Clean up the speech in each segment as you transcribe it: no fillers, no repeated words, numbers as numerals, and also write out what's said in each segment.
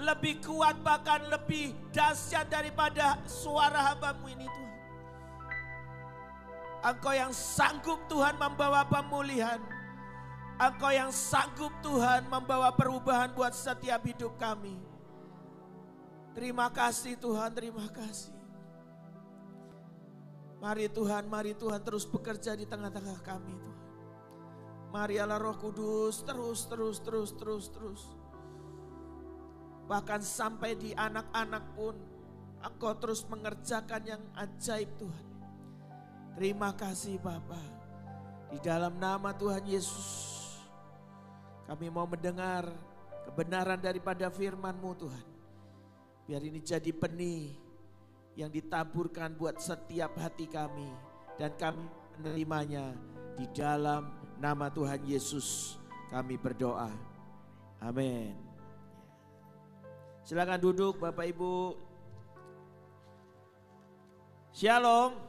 lebih kuat, bahkan lebih dahsyat daripada suara hamba-Mu ini Tuhan. Engkau yang sanggup Tuhan membawa pemulihan. Engkau yang sanggup Tuhan membawa perubahan buat setiap hidup kami. Terima kasih Tuhan, terima kasih. Mari Tuhan terus bekerja di tengah-tengah kami Tuhan. Mari Allah Roh Kudus terus. Bahkan sampai di anak-anak pun Engkau terus mengerjakan yang ajaib Tuhan. Terima kasih Bapa. Di dalam nama Tuhan Yesus kami mau mendengar kebenaran daripada firman-Mu Tuhan. Biar ini jadi benih yang ditaburkan buat setiap hati kami. Dan kami menerimanya di dalam nama Tuhan Yesus kami berdoa. Amin. Silakan duduk Bapak Ibu. Shalom.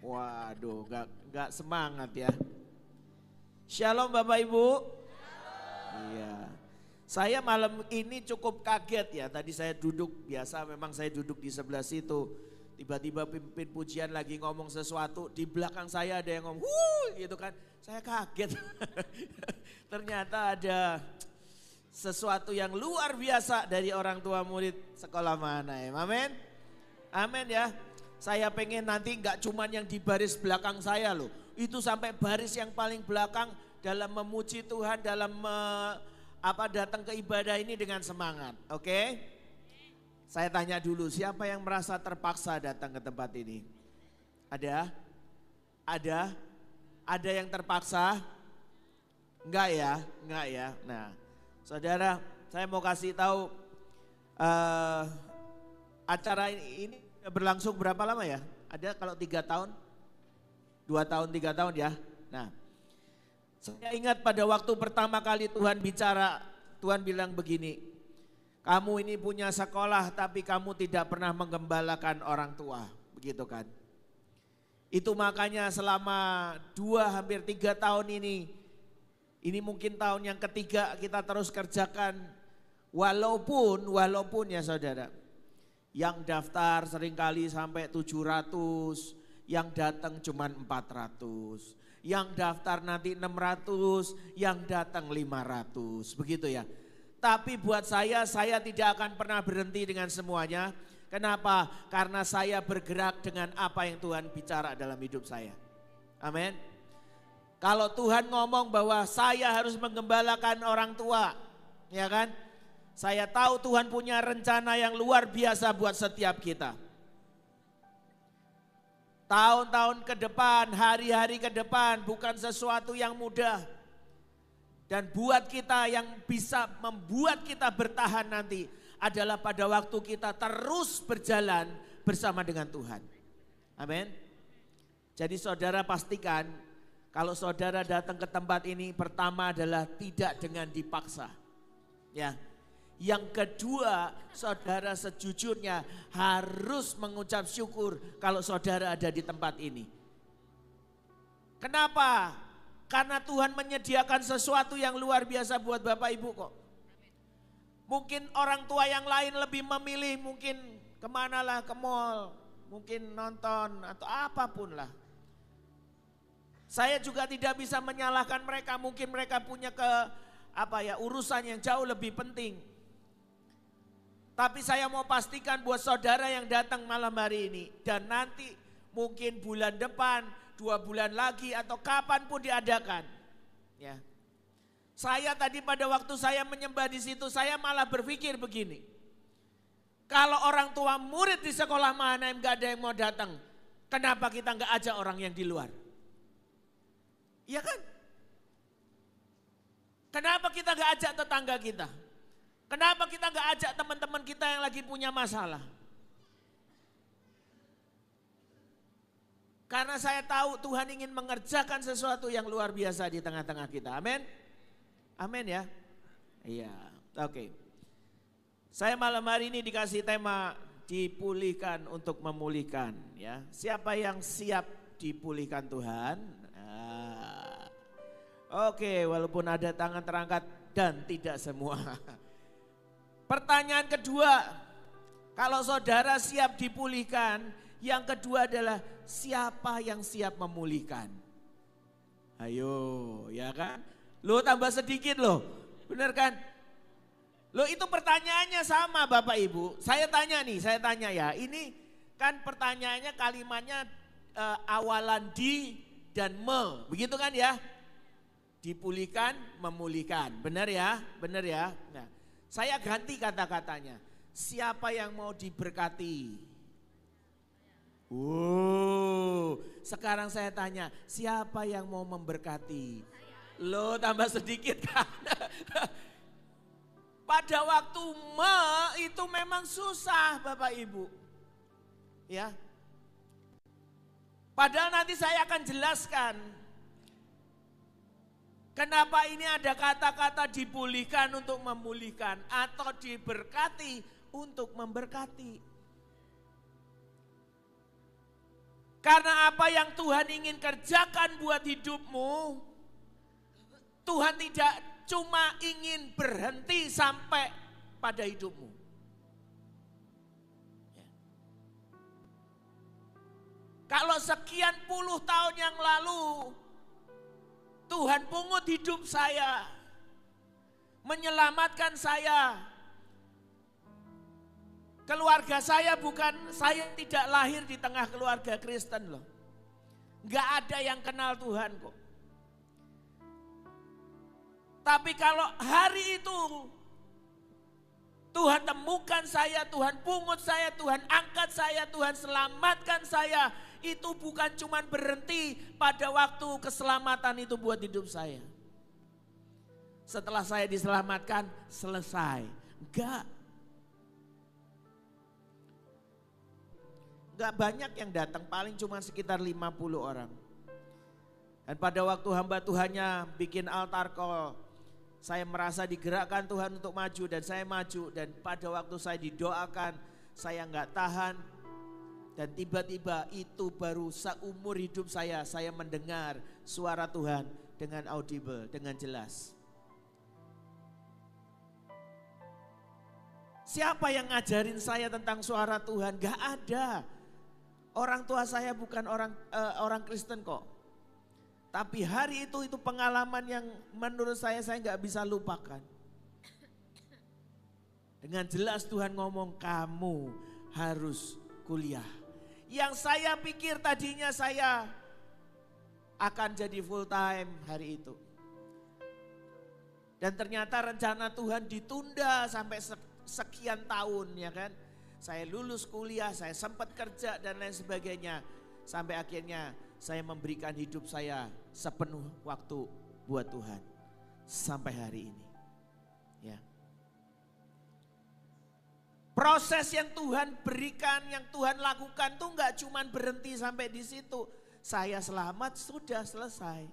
Waduh, gak semangat ya. Shalom Bapak Ibu. Iya. Saya malam ini cukup kaget ya. Tadi saya duduk, biasa memang saya duduk di sebelah situ. Tiba-tiba pimpin pujian lagi ngomong sesuatu. Di belakang saya ada yang ngomong, gitu kan. Saya kaget. Ternyata ada sesuatu yang luar biasa dari orang tua murid sekolah Mahanaim. Amin. Amin ya. Saya pengen nanti gak cuman yang di baris belakang saya loh. Itu sampai baris yang paling belakang dalam memuji Tuhan, dalam datang ke ibadah ini dengan semangat. Oke? Saya tanya dulu, siapa yang merasa terpaksa datang ke tempat ini? Ada? Ada? Ada yang terpaksa? Enggak ya? Enggak ya? Nah, saudara, saya mau kasih tahu acara ini berlangsung berapa lama ya? Ada kalau 3 tahun? 2 tahun, 3 tahun ya? Nah, saya ingat pada waktu pertama kali Tuhan bicara, Tuhan bilang begini, kamu ini punya sekolah tapi kamu tidak pernah menggembalakan orang tua, begitu kan? Itu makanya selama 2 hampir 3 tahun ini mungkin tahun yang ketiga kita terus kerjakan, walaupun ya saudara, yang daftar seringkali sampai 700, yang datang cuma 400, yang daftar nanti 600, yang datang 500, begitu ya. Tapi buat saya tidak akan pernah berhenti dengan semuanya. Kenapa? Karena saya bergerak dengan apa yang Tuhan bicara dalam hidup saya. Amin. Kalau Tuhan ngomong bahwa saya harus menggembalakan orang tua, ya kan? Saya tahu Tuhan punya rencana yang luar biasa buat setiap kita. Tahun-tahun ke depan, hari-hari ke depan bukan sesuatu yang mudah. Dan buat kita yang bisa membuat kita bertahan nanti adalah pada waktu kita terus berjalan bersama dengan Tuhan. Amin. Jadi saudara pastikan kalau saudara datang ke tempat ini, pertama adalah tidak dengan dipaksa. Ya. Yang kedua, saudara sejujurnya harus mengucap syukur kalau saudara ada di tempat ini. Kenapa? Karena Tuhan menyediakan sesuatu yang luar biasa buat Bapak Ibu kok. Mungkin orang tua yang lain lebih memilih mungkin kemana lah, ke mall, mungkin nonton atau apapun lah. Saya juga tidak bisa menyalahkan mereka, mungkin mereka punya urusan yang jauh lebih penting. Tapi saya mau pastikan buat saudara yang datang malam hari ini dan nanti mungkin bulan depan, 2 bulan lagi atau kapanpun diadakan. Ya. Saya tadi pada waktu saya menyembah di situ, saya malah berpikir begini. Kalau orang tua murid di sekolah Mahanaim gak ada yang mau datang, kenapa kita gak ajak orang yang di luar? Iya kan? Kenapa kita gak ajak tetangga kita? Kenapa kita gak ajak teman-teman kita yang lagi punya masalah? Karena saya tahu Tuhan ingin mengerjakan sesuatu yang luar biasa di tengah-tengah kita. Amin. Amin ya. Iya, oke. Saya malam hari ini dikasih tema dipulihkan untuk memulihkan ya. Siapa yang siap dipulihkan Tuhan? Oke, walaupun ada tangan terangkat dan tidak semua. Pertanyaan kedua, kalau saudara siap dipulihkan, yang kedua adalah siapa yang siap memulihkan? Ayo, ya kan? Lo tambah sedikit loh, bener kan? Lo itu pertanyaannya sama Bapak Ibu. Saya tanya ya. Ini kan pertanyaannya kalimatnya awalan di dan me, begitu kan ya? Dipulihkan, memulihkan, benar ya? Benar ya? Nah, saya ganti kata-katanya. Siapa yang mau diberkati? Sekarang saya tanya, siapa yang mau memberkati? Lo tambah sedikit kan? Pada waktu itu memang susah Bapak Ibu. Ya. Padahal nanti saya akan jelaskan. Kenapa ini ada kata-kata dipulihkan untuk memulihkan atau diberkati untuk memberkati. Karena apa yang Tuhan ingin kerjakan buat hidupmu, Tuhan tidak cuma ingin berhenti sampai pada hidupmu. Kalau sekian puluh tahun yang lalu Tuhan pungut hidup saya, menyelamatkan saya. Keluarga saya saya tidak lahir di tengah keluarga Kristen loh. Gak ada yang kenal Tuhan kok. Tapi kalau hari itu Tuhan temukan saya, Tuhan pungut saya, Tuhan angkat saya, Tuhan selamatkan saya. Itu bukan cuma berhenti pada waktu keselamatan itu buat hidup saya. Setelah saya diselamatkan, selesai. Enggak banyak yang datang, paling cuma sekitar 50 orang. Dan pada waktu hamba Tuhannya bikin altar call, saya merasa digerakkan Tuhan untuk maju dan saya maju. Dan pada waktu saya didoakan, saya enggak tahan. Dan tiba-tiba itu baru seumur hidup saya mendengar suara Tuhan dengan audible, dengan jelas. Siapa yang ngajarin saya tentang suara Tuhan? Gak ada. Orang tua saya bukan orang Kristen kok. Tapi hari itu pengalaman yang menurut saya gak bisa lupakan. Dengan jelas Tuhan ngomong, kamu harus kuliah. Yang saya pikir tadinya saya akan jadi full time hari itu. Dan ternyata rencana Tuhan ditunda sampai sekian tahun ya kan. Saya lulus kuliah, saya sempat kerja dan lain sebagainya. Sampai akhirnya saya memberikan hidup saya sepenuh waktu buat Tuhan. Sampai hari ini. Ya. Proses yang Tuhan berikan, yang Tuhan lakukan tuh gak cuma berhenti sampai di situ. Saya selamat sudah selesai.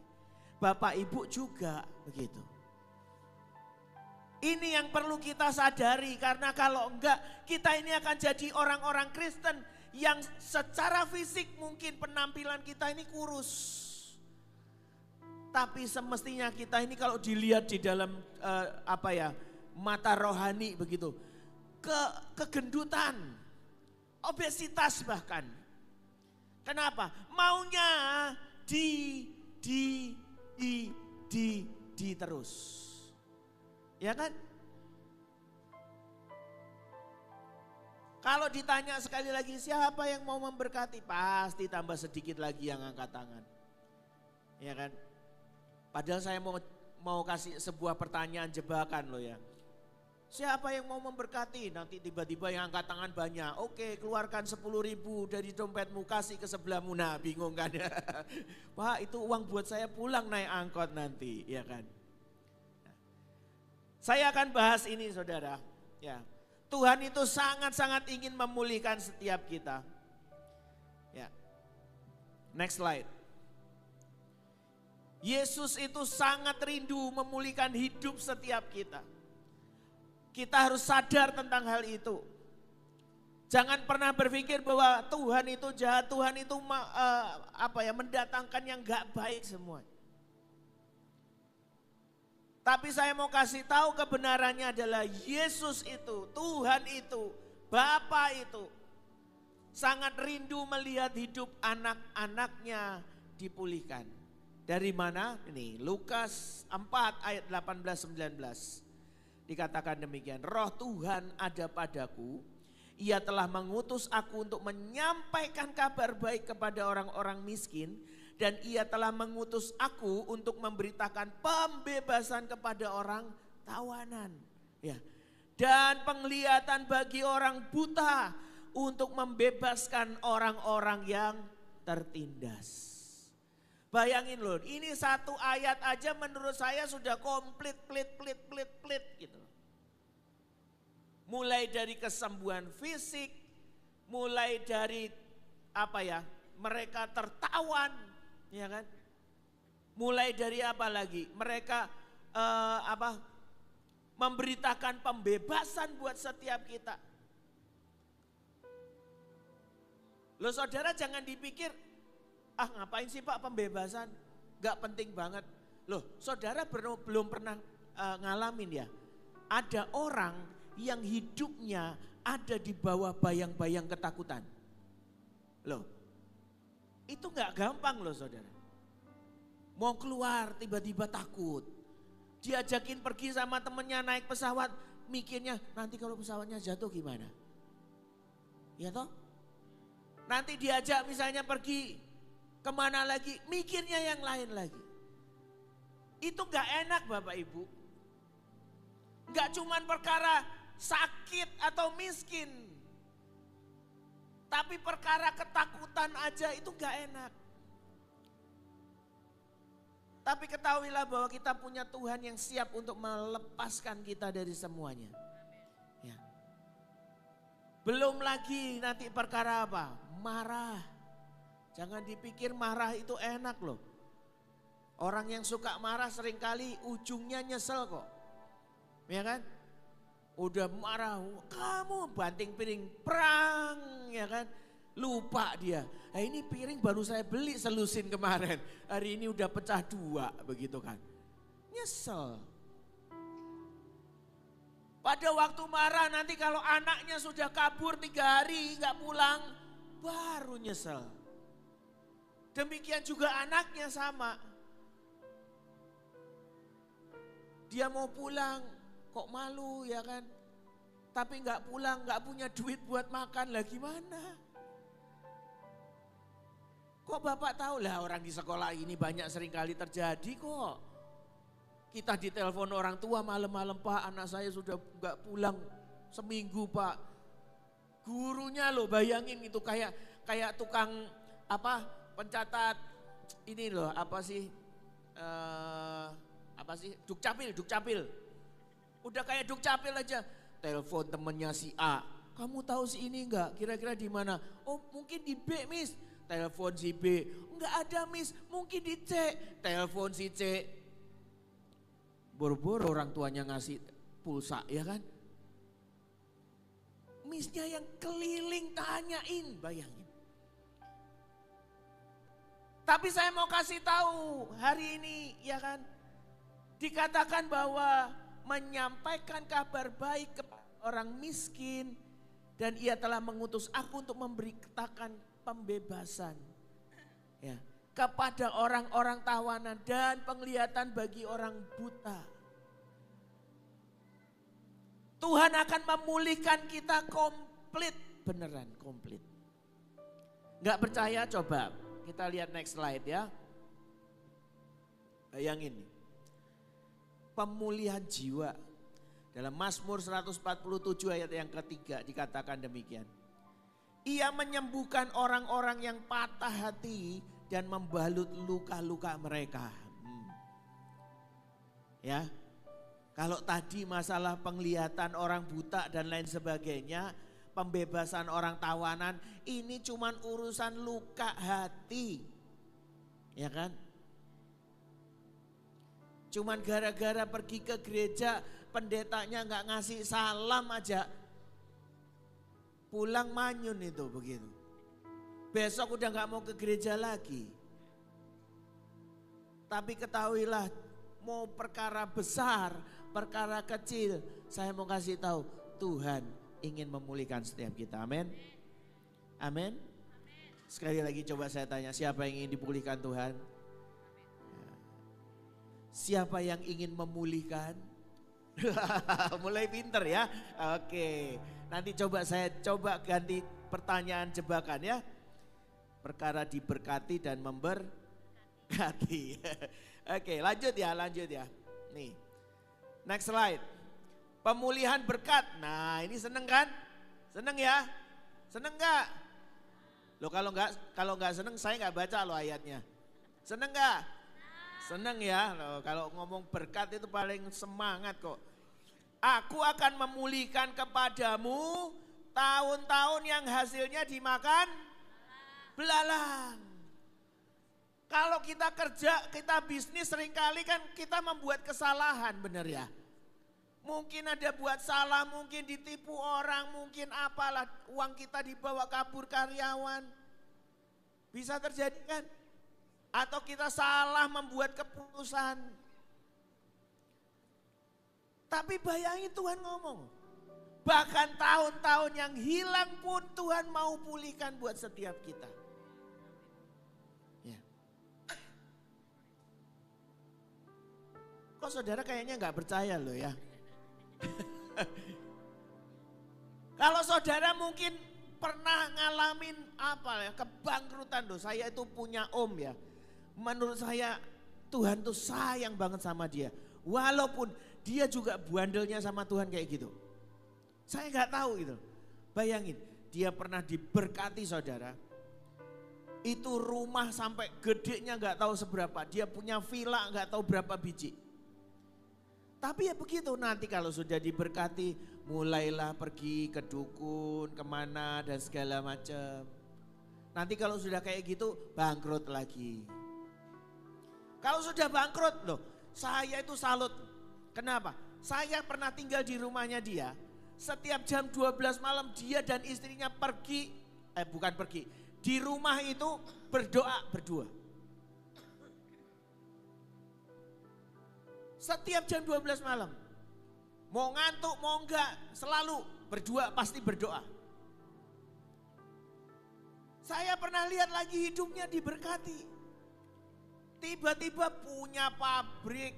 Bapak Ibu juga begitu. Ini yang perlu kita sadari karena kalau enggak kita ini akan jadi orang-orang Kristen yang secara fisik mungkin penampilan kita ini kurus. Tapi semestinya kita ini kalau dilihat di dalam mata rohani begitu. Kegendutan, obesitas bahkan. Kenapa? Maunya di terus. Ya kan? Kalau ditanya sekali lagi siapa yang mau memberkati, pasti tambah sedikit lagi yang angkat tangan. Ya kan? Padahal saya mau kasih sebuah pertanyaan jebakan loh ya. Siapa yang mau memberkati? Nanti tiba-tiba yang angkat tangan banyak. Oke, keluarkan 10.000 dari dompetmu, kasih ke sebelahmu. Nah, bingung kan ya. Pak, itu uang buat saya pulang naik angkot nanti, ya kan. Nah, saya akan bahas ini saudara. Ya, Tuhan itu sangat-sangat ingin memulihkan setiap kita. Ya. Next slide. Yesus itu sangat rindu memulihkan hidup setiap kita. Kita harus sadar tentang hal itu. Jangan pernah berpikir bahwa Tuhan itu jahat, Tuhan itu mendatangkan yang gak baik semua. Tapi saya mau kasih tahu kebenarannya adalah Yesus itu, Tuhan itu, Bapa itu sangat rindu melihat hidup anak-anaknya dipulihkan. Dari mana? Ini Lukas 4 ayat 18-19. Dikatakan demikian, Roh Tuhan ada padaku, Ia telah mengutus aku untuk menyampaikan kabar baik kepada orang-orang miskin, dan Ia telah mengutus aku untuk memberitakan pembebasan kepada orang tawanan. Ya. Dan penglihatan bagi orang buta, untuk membebaskan orang-orang yang tertindas. Bayangin loh, ini satu ayat aja menurut saya sudah komplit, plit gitu. Mulai dari kesembuhan fisik, mulai dari mereka tertawan, ya kan? Mulai dari apa lagi? Mereka memberitakan pembebasan buat setiap kita. Loh saudara, jangan dipikir, ngapain sih Pak pembebasan? Gak penting banget. Loh saudara belum pernah ngalamin ya. Ada orang yang hidupnya ada di bawah bayang-bayang ketakutan. Loh itu gak gampang loh saudara. Mau keluar tiba-tiba takut. Diajakin pergi sama temennya naik pesawat, mikirnya nanti kalau pesawatnya jatuh gimana? Ya toh? Nanti diajak misalnya pergi kemana lagi, mikirnya yang lain lagi. Itu gak enak Bapak Ibu. Gak cuman perkara sakit atau miskin. Tapi perkara ketakutan aja itu gak enak. Tapi ketahuilah bahwa kita punya Tuhan yang siap untuk melepaskan kita dari semuanya. Ya. Belum lagi nanti perkara apa? Marah. Jangan dipikir marah itu enak loh. Orang yang suka marah seringkali ujungnya nyesel kok. Ya kan? Udah marah, kamu banting piring, perang, ya kan? Lupa dia. Nah ini piring baru saya beli selusin kemarin. Hari ini udah pecah 2 begitu kan. Nyesel. Pada waktu marah nanti kalau anaknya sudah kabur 3 hari gak pulang, baru nyesel. Demikian juga anaknya sama. Dia mau pulang, kok malu ya kan. Tapi gak pulang, gak punya duit buat makan lah gimana. Kok Bapak tahu lah orang di sekolah ini banyak seringkali terjadi kok. Kita ditelepon orang tua malam-malam, Pak anak saya sudah gak pulang seminggu Pak. Gurunya loh bayangin itu kayak tukang pencatat ini loh dukcapil. Udah kayak dukcapil aja. Telepon temennya si A. Kamu tahu si ini enggak? Kira-kira di mana? Oh mungkin di B Miss. Telepon si B. Enggak ada Miss. Mungkin di C. Telepon si C. Boro-boro orang tuanya ngasih pulsa ya kan. Missnya yang keliling tanyain, bayangin. Tapi saya mau kasih tahu hari ini ya kan. Dikatakan bahwa menyampaikan kabar baik kepada orang miskin. Dan Ia telah mengutus aku untuk memberitakan pembebasan. Ya, kepada orang-orang tawanan dan penglihatan bagi orang buta. Tuhan akan memulihkan kita komplit, beneran komplit. Gak percaya coba kita lihat next slide ya. Bayangin nih. Pemulihan jiwa. Dalam Mazmur 147 ayat yang ketiga dikatakan demikian. Ia menyembuhkan orang-orang yang patah hati dan membalut luka-luka mereka. Ya. Kalau tadi masalah penglihatan orang buta dan lain sebagainya, pembebasan orang tawanan, ini cuman urusan luka hati. Ya kan? Cuman gara-gara pergi ke gereja, pendetanya gak ngasih salam aja. Pulang manyun itu begitu. Besok udah gak mau ke gereja lagi. Tapi ketahuilah mau perkara besar, perkara kecil, saya mau kasih tahu Tuhan ingin memulihkan setiap kita. Amin. Amin. Sekali lagi coba saya tanya, siapa yang ingin dipulihkan Tuhan? Siapa yang ingin memulihkan? Mulai pinter ya. Oke, nanti saya coba ganti pertanyaan jebakan ya. Perkara diberkati dan memberkati. Oke, lanjut ya. Nih, next slide. Pemulihan berkat. Nah, ini seneng kan? Seneng ya? Seneng gak? Loh kalau nggak seneng saya nggak baca loh ayatnya. Seneng gak? Seneng ya. Loh, kalau ngomong berkat itu paling semangat kok. Aku akan memulihkan kepadamu tahun-tahun yang hasilnya dimakan belalang. Kalau kita kerja, kita bisnis seringkali kan kita membuat kesalahan, benar ya. Mungkin ada buat salah, mungkin ditipu orang, mungkin apalah, uang kita dibawa kabur karyawan. Bisa terjadi kan? Atau kita salah membuat keputusan. Tapi bayangin Tuhan ngomong, bahkan tahun-tahun yang hilang pun Tuhan mau pulihkan buat setiap kita. Ya. Kok saudara kayaknya nggak percaya loh ya? Kalau saudara mungkin pernah ngalamin apa ya, kebangkrutan loh. Saya itu punya om ya. Menurut saya Tuhan tuh sayang banget sama dia. Walaupun dia juga bandelnya sama Tuhan kayak gitu. Saya nggak tahu gitu. Bayangin, dia pernah diberkati saudara. Itu rumah sampai gedenya nggak tahu seberapa. Dia punya villa nggak tahu berapa biji. Tapi ya begitu, nanti kalau sudah diberkati mulailah pergi ke dukun, kemana dan segala macam. Nanti kalau sudah kayak gitu bangkrut lagi. Kalau sudah bangkrut loh, saya itu salut. Kenapa? Saya pernah tinggal di rumahnya dia. Setiap jam 12 malam dia dan istrinya bukan pergi. Di rumah itu berdoa berdua. Setiap jam 12 malam. Mau ngantuk, mau enggak, selalu berdua, pasti berdoa. Saya pernah lihat lagi hidupnya diberkati. Tiba-tiba punya pabrik.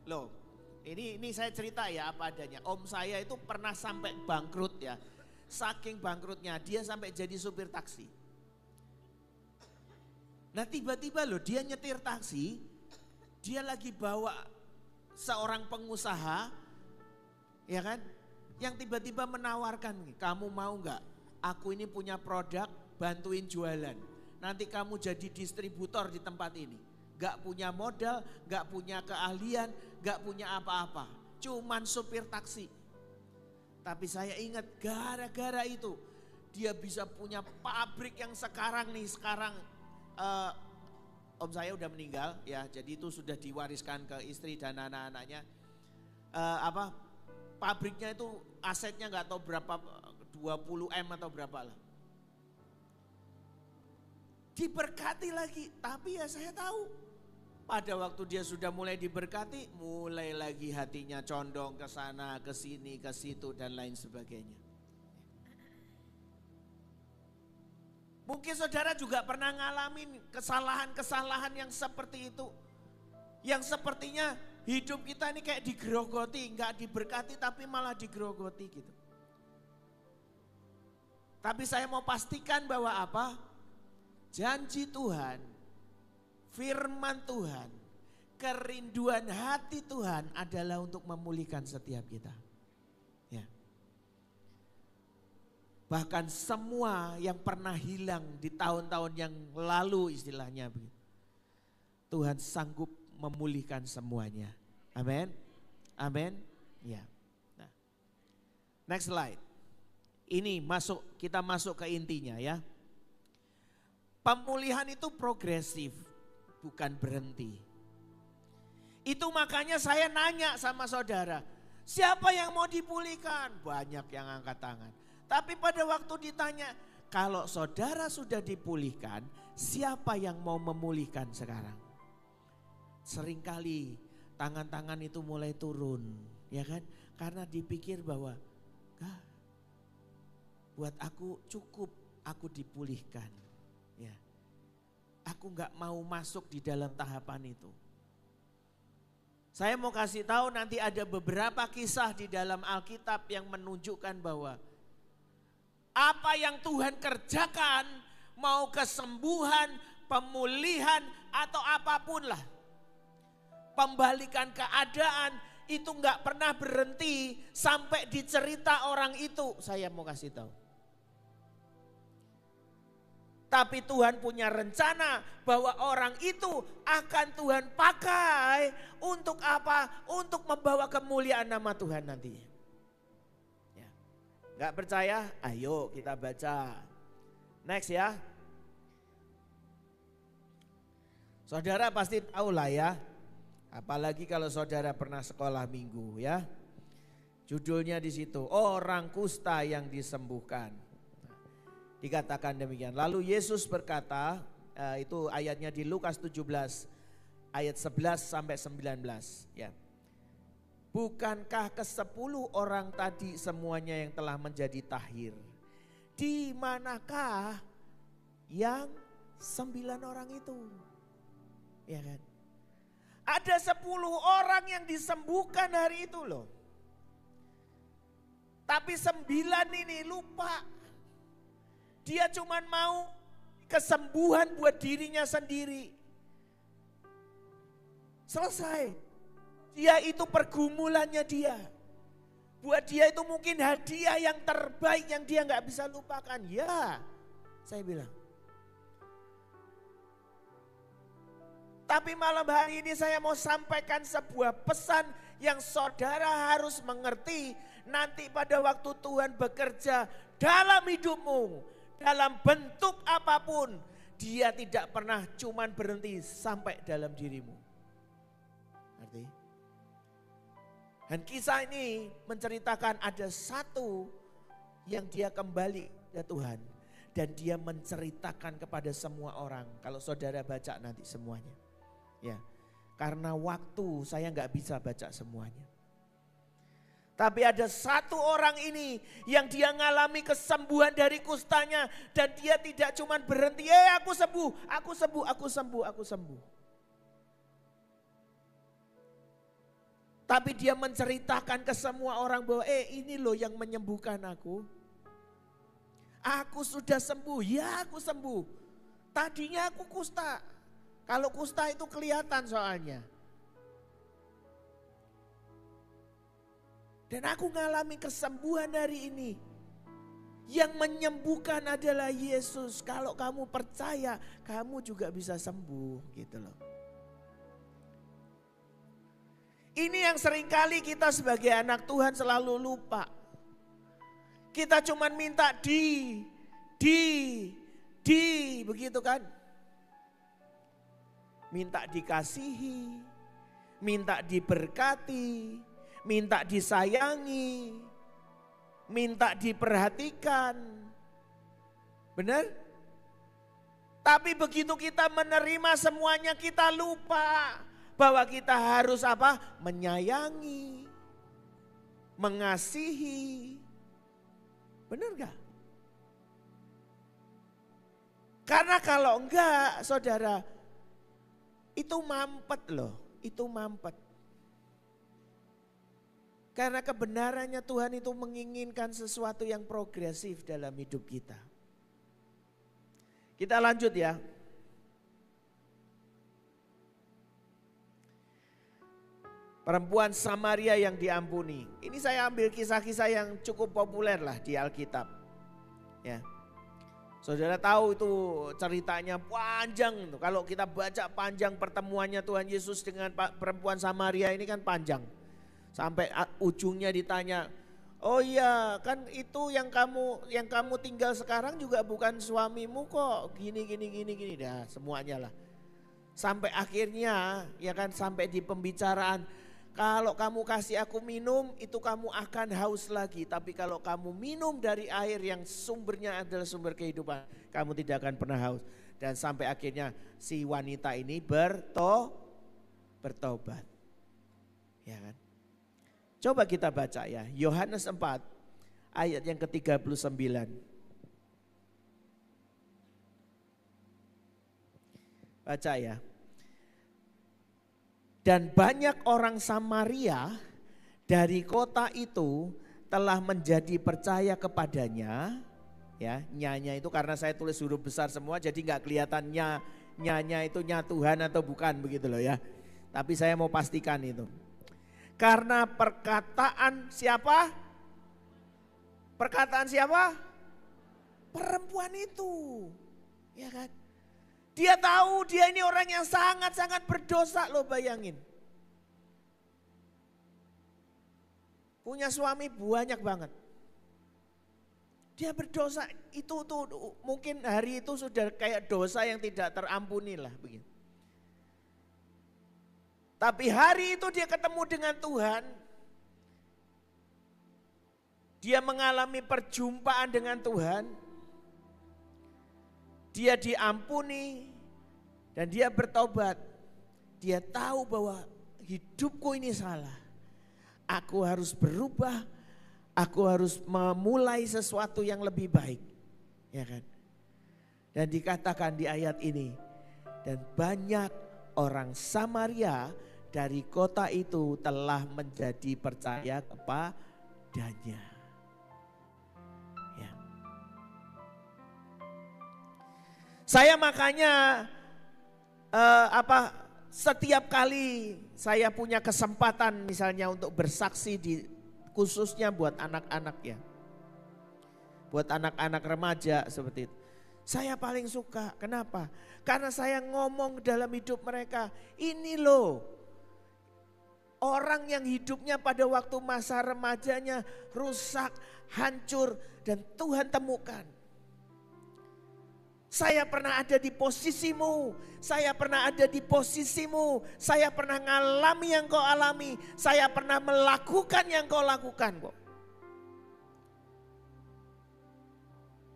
Loh, ini saya cerita ya apa adanya. Om saya itu pernah sampai bangkrut ya. Saking bangkrutnya dia sampai jadi supir taksi. Nah tiba-tiba loh dia nyetir taksi. Dia lagi bawa seorang pengusaha, ya kan, yang tiba-tiba menawarkan, kamu mau nggak? Aku ini punya produk, bantuin jualan. Nanti kamu jadi distributor di tempat ini. Gak punya modal, gak punya keahlian, gak punya apa-apa. Cuman supir taksi. Tapi saya ingat gara-gara itu, dia bisa punya pabrik yang sekarang om saya udah meninggal ya, jadi itu sudah diwariskan ke istri dan anak-anaknya. Pabriknya itu asetnya nggak tahu berapa, 20 M atau berapa lah. Diberkati lagi, tapi ya saya tahu pada waktu dia sudah mulai diberkati, mulai lagi hatinya condong ke sana, ke sini, ke situ dan lain sebagainya. Mungkin saudara juga pernah ngalamin kesalahan-kesalahan yang seperti itu. Yang sepertinya hidup kita ini kayak digerogoti, enggak diberkati tapi malah digerogoti gitu. Tapi saya mau pastikan bahwa apa? Janji Tuhan, firman Tuhan, kerinduan hati Tuhan adalah untuk memulihkan setiap kita. Ya. Bahkan semua yang pernah hilang di tahun-tahun yang lalu istilahnya begitu. Tuhan sanggup memulihkan semuanya. Amin. Amin. Ya. Nah. Next slide. Ini kita masuk ke intinya ya. Pemulihan itu progresif, bukan berhenti. Itu makanya saya nanya sama saudara, siapa yang mau dipulihkan? Banyak yang angkat tangan. Tapi pada waktu ditanya, kalau saudara sudah dipulihkan, siapa yang mau memulihkan sekarang? Seringkali tangan-tangan itu mulai turun, ya kan? Karena dipikir bahwa buat aku cukup aku dipulihkan. Ya. Aku nggak mau masuk di dalam tahapan itu. Saya mau kasih tahu nanti ada beberapa kisah di dalam Alkitab yang menunjukkan bahwa apa yang Tuhan kerjakan, mau kesembuhan, pemulihan atau apapun lah, pembalikan keadaan itu nggak pernah berhenti sampai dicerita orang itu. Saya mau kasih tahu. Tapi Tuhan punya rencana bahwa orang itu akan Tuhan pakai untuk apa? Untuk membawa kemuliaan nama Tuhan nanti. Ya. Gak percaya? Ayo kita baca. Next ya. Saudara pasti tahu lah ya. Apalagi kalau saudara pernah sekolah minggu ya. Judulnya di situ, orang kusta yang disembuhkan. Dikatakan demikian. Lalu Yesus berkata, itu ayatnya di Lukas 17 ayat 11 sampai 19 ya. Bukankah ke-10 orang tadi semuanya yang telah menjadi tahir? Di manakah yang 9 orang itu? Ya kan? Ada 10 orang yang disembuhkan hari itu loh. Tapi 9 ini lupa. Dia cuma mau kesembuhan buat dirinya sendiri. Selesai. Dia itu pergumulannya dia. Buat dia itu mungkin hadiah yang terbaik yang dia gak bisa lupakan. Ya, saya bilang. Tapi malam hari ini saya mau sampaikan sebuah pesan yang saudara harus mengerti. Nanti pada waktu Tuhan bekerja dalam hidupmu, dalam bentuk apapun, dia tidak pernah cuman berhenti sampai dalam dirimu. Arti? Dan kisah ini menceritakan ada satu yang dia kembali ke Tuhan. Dan dia menceritakan kepada semua orang. Kalau saudara baca nanti semuanya. Ya, karena waktu saya nggak bisa baca semuanya. Tapi ada satu orang ini yang dia ngalami kesembuhan dari kustanya. Dan dia tidak cuma berhenti, aku sembuh, aku sembuh, aku sembuh, aku sembuh. Tapi dia menceritakan ke semua orang bahwa ini loh yang menyembuhkan aku. Aku sudah sembuh, ya aku sembuh. Tadinya aku kusta. Kalau kusta itu kelihatan soalnya. Dan aku ngalami kesembuhan hari ini. Yang menyembuhkan adalah Yesus. Kalau kamu percaya, kamu juga bisa sembuh gitu loh. Ini yang seringkali kita sebagai anak Tuhan selalu lupa. Kita cuma minta begitu kan. Minta dikasihi, minta diberkati, minta disayangi, minta diperhatikan. Benar? Tapi begitu kita menerima semuanya kita lupa bahwa kita harus apa? Menyayangi, mengasihi. Benar gak? Karena kalau enggak saudara, itu mampet loh, itu mampet. Karena kebenarannya Tuhan itu menginginkan sesuatu yang progresif dalam hidup kita. Kita lanjut ya. Perempuan Samaria yang diampuni. Ini saya ambil kisah-kisah yang cukup populer lah di Alkitab. Ya. Saudara tahu itu ceritanya panjang. Kalau kita baca panjang pertemuannya Tuhan Yesus dengan perempuan Samaria ini kan panjang. Sampai ujungnya ditanya, oh iya kan itu yang kamu tinggal sekarang juga bukan suamimu kok. Gini. Dah semuanya lah. Sampai akhirnya ya kan sampai di pembicaraan. Kalau kamu kasih aku minum itu kamu akan haus lagi. Tapi kalau kamu minum dari air yang sumbernya adalah sumber kehidupan. Kamu tidak akan pernah haus. Dan sampai akhirnya si wanita ini bertobat. Ya kan? Coba kita baca ya, Yohanes 4 ayat yang ke-39. Baca ya. Dan banyak orang Samaria dari kota itu telah menjadi percaya kepadanya. Ya, nyanya itu karena saya tulis huruf besar semua jadi nggak kelihatannya nyanya itu nya Tuhan atau bukan begitu loh ya. Tapi saya mau pastikan itu. Karena perkataan siapa? Perkataan siapa? Perempuan itu. Ya kan? Dia tahu dia ini orang yang sangat-sangat berdosa loh, bayangin. Punya suami banyak banget. Dia berdosa itu tuh mungkin hari itu sudah kayak dosa yang tidak terampuni lah begitu. Tapi hari itu dia ketemu dengan Tuhan. Dia mengalami perjumpaan dengan Tuhan. Dia diampuni dan dia bertobat. Dia tahu bahwa hidupku ini salah. Aku harus berubah. Aku harus memulai sesuatu yang lebih baik. Ya kan? Dan dikatakan di ayat ini. Dan banyak orang Samaria dari kota itu telah menjadi percaya kepadanya. Ya. Saya makanya setiap kali saya punya kesempatan misalnya untuk bersaksi khususnya buat anak-anak ya. Buat anak-anak remaja seperti itu. Saya paling suka, kenapa? Karena saya ngomong dalam hidup mereka, ini loh orang yang hidupnya pada waktu masa remajanya rusak, hancur dan Tuhan temukan. Saya pernah ada di posisimu, saya pernah ada di posisimu, saya pernah ngalami yang kau alami, saya pernah melakukan yang kau lakukan kok.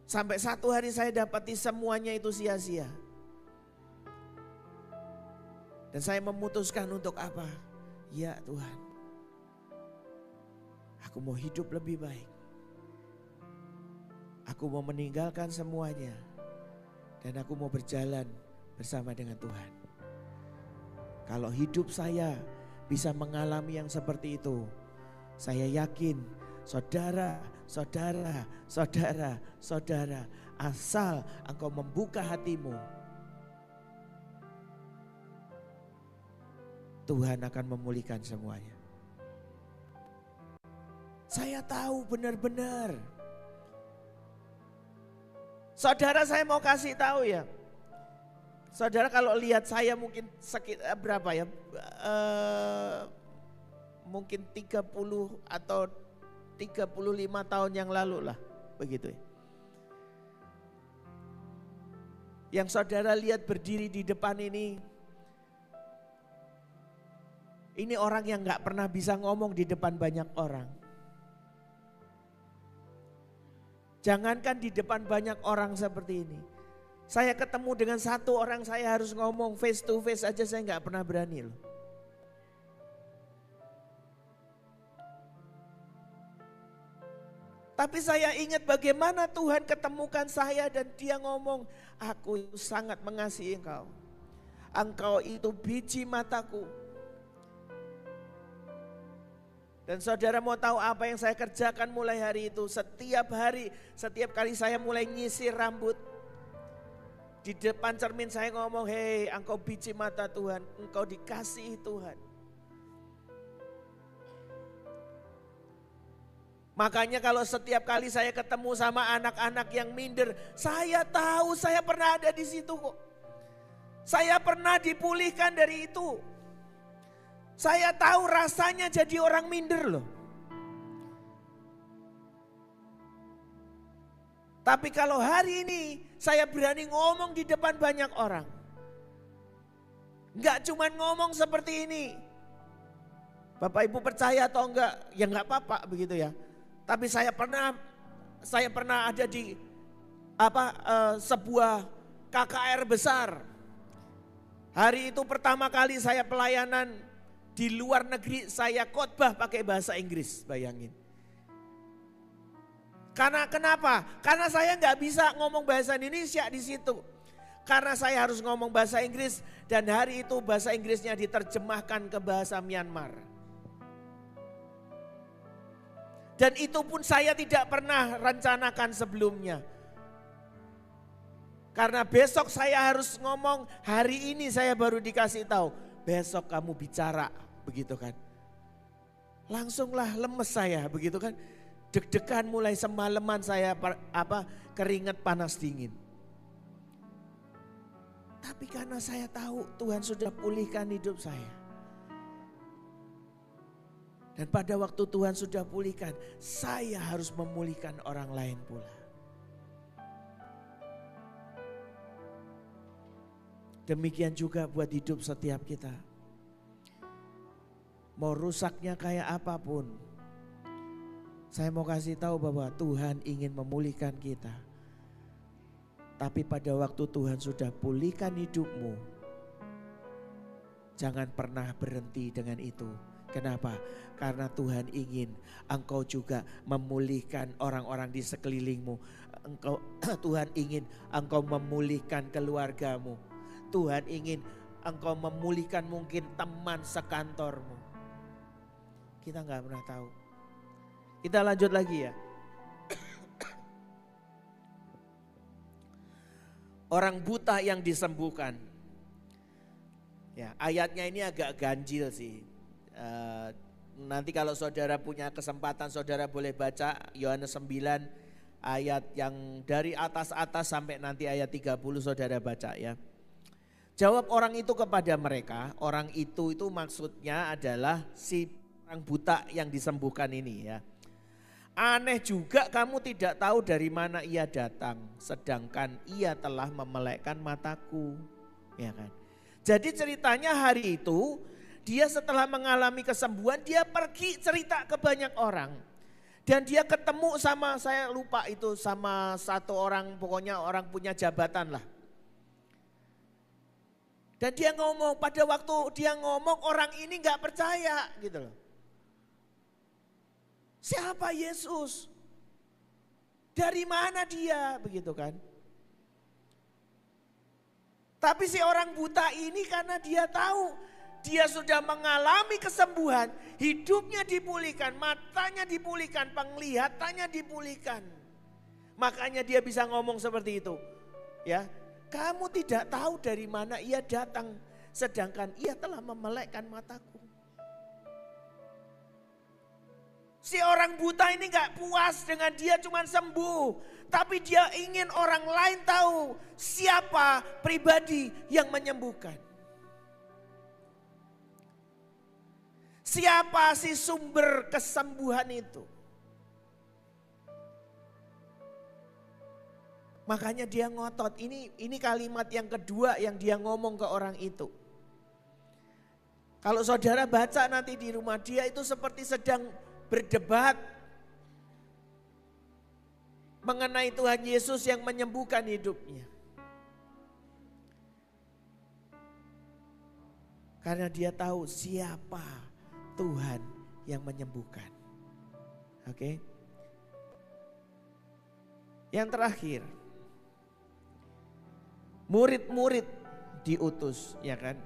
Sampai satu hari saya dapati semuanya itu sia-sia. Dan saya memutuskan untuk apa? Ya Tuhan, aku mau hidup lebih baik. Aku mau meninggalkan semuanya. Dan aku mau berjalan bersama dengan Tuhan. Kalau hidup saya bisa mengalami yang seperti itu, saya yakin saudara, asal engkau membuka hatimu, Tuhan akan memulihkan semuanya. Saya tahu benar-benar. Saudara, saya mau kasih tahu ya. Saudara kalau lihat saya mungkin sekitar berapa ya? Mungkin 30 atau 35 tahun yang lalu lah, begitu ya. Yang saudara lihat berdiri di depan ini orang yang gak pernah bisa ngomong di depan banyak orang. Jangankan di depan banyak orang seperti ini. Saya ketemu dengan satu orang saya harus ngomong face to face aja saya gak pernah berani loh. Tapi saya ingat bagaimana Tuhan ketemukan saya dan dia ngomong, aku sangat mengasihi engkau. Engkau itu biji mataku. Dan saudara mau tahu apa yang saya kerjakan mulai hari itu? Setiap hari, setiap kali saya mulai nyisir rambut. Di depan cermin saya ngomong, hei engkau biji mata Tuhan, engkau dikasihi Tuhan. Makanya kalau setiap kali saya ketemu sama anak-anak yang minder, saya tahu saya pernah ada di situ kok. Saya pernah dipulihkan dari itu. Saya tahu rasanya jadi orang minder loh. Tapi kalau hari ini saya berani ngomong di depan banyak orang. Enggak cuma ngomong seperti ini. Bapak Ibu percaya atau enggak? Ya enggak apa-apa begitu ya. Tapi saya pernah ada di sebuah KKR besar. Hari itu pertama kali saya pelayanan Di luar negeri saya khotbah pakai bahasa Inggris, bayangin. Karena kenapa? Karena saya nggak bisa ngomong bahasa Indonesia di situ. Karena saya harus ngomong bahasa Inggris dan hari itu bahasa Inggrisnya diterjemahkan ke bahasa Myanmar. Dan itu pun saya tidak pernah rencanakan sebelumnya. Karena besok saya harus ngomong, hari ini saya baru dikasih tahu, besok kamu bicara, begitu kan. Langsunglah lemes saya, begitu kan. Deg-degan mulai semalaman saya keringat panas dingin. Tapi karena saya tahu Tuhan sudah pulihkan hidup saya. Dan pada waktu Tuhan sudah pulihkan, saya harus memulihkan orang lain pula. Demikian juga buat hidup setiap kita. Mau rusaknya kayak apapun, saya mau kasih tahu bahwa Tuhan ingin memulihkan kita. Tapi pada waktu Tuhan sudah pulihkan hidupmu, jangan pernah berhenti dengan itu. Kenapa? Karena Tuhan ingin engkau juga memulihkan orang-orang di sekelilingmu. Tuhan ingin engkau memulihkan keluargamu. Tuhan ingin engkau memulihkan mungkin teman sekantormu. Kita nggak pernah tahu. Kita lanjut lagi ya. Orang buta yang disembuhkan. Ya, ayatnya ini agak ganjil sih. Nanti kalau saudara punya kesempatan, saudara boleh baca Yohanes 9 ayat yang dari atas-atas sampai nanti ayat 30 saudara baca ya. Jawab orang itu kepada mereka, orang itu maksudnya adalah si orang buta yang disembuhkan ini ya. Aneh juga kamu tidak tahu dari mana ia datang, sedangkan ia telah memelekkan mataku. Ya kan? Jadi ceritanya hari itu dia setelah mengalami kesembuhan dia pergi cerita ke banyak orang. Dan dia ketemu sama, saya lupa itu, sama satu orang, pokoknya orang punya jabatan lah. Dan dia ngomong, pada waktu dia ngomong orang ini gak percaya gitu loh. Siapa Yesus? Dari mana dia? Begitu kan. Tapi si orang buta ini karena dia tahu dia sudah mengalami kesembuhan, hidupnya dipulihkan, matanya dipulihkan, penglihatannya dipulihkan. Makanya dia bisa ngomong seperti itu. Ya, kamu tidak tahu dari mana ia datang, sedangkan ia telah memelekkan mataku. Si orang buta ini gak puas dengan dia cuma sembuh. Tapi dia ingin orang lain tahu siapa pribadi yang menyembuhkan. Siapa si sumber kesembuhan itu. Makanya dia ngotot, ini kalimat yang kedua yang dia ngomong ke orang itu. Kalau saudara baca nanti di rumah, dia itu seperti sedang berdebat mengenai Tuhan Yesus yang menyembuhkan hidupnya. Karena dia tahu siapa Tuhan yang menyembuhkan. Oke. Yang terakhir, murid-murid diutus, ya kan?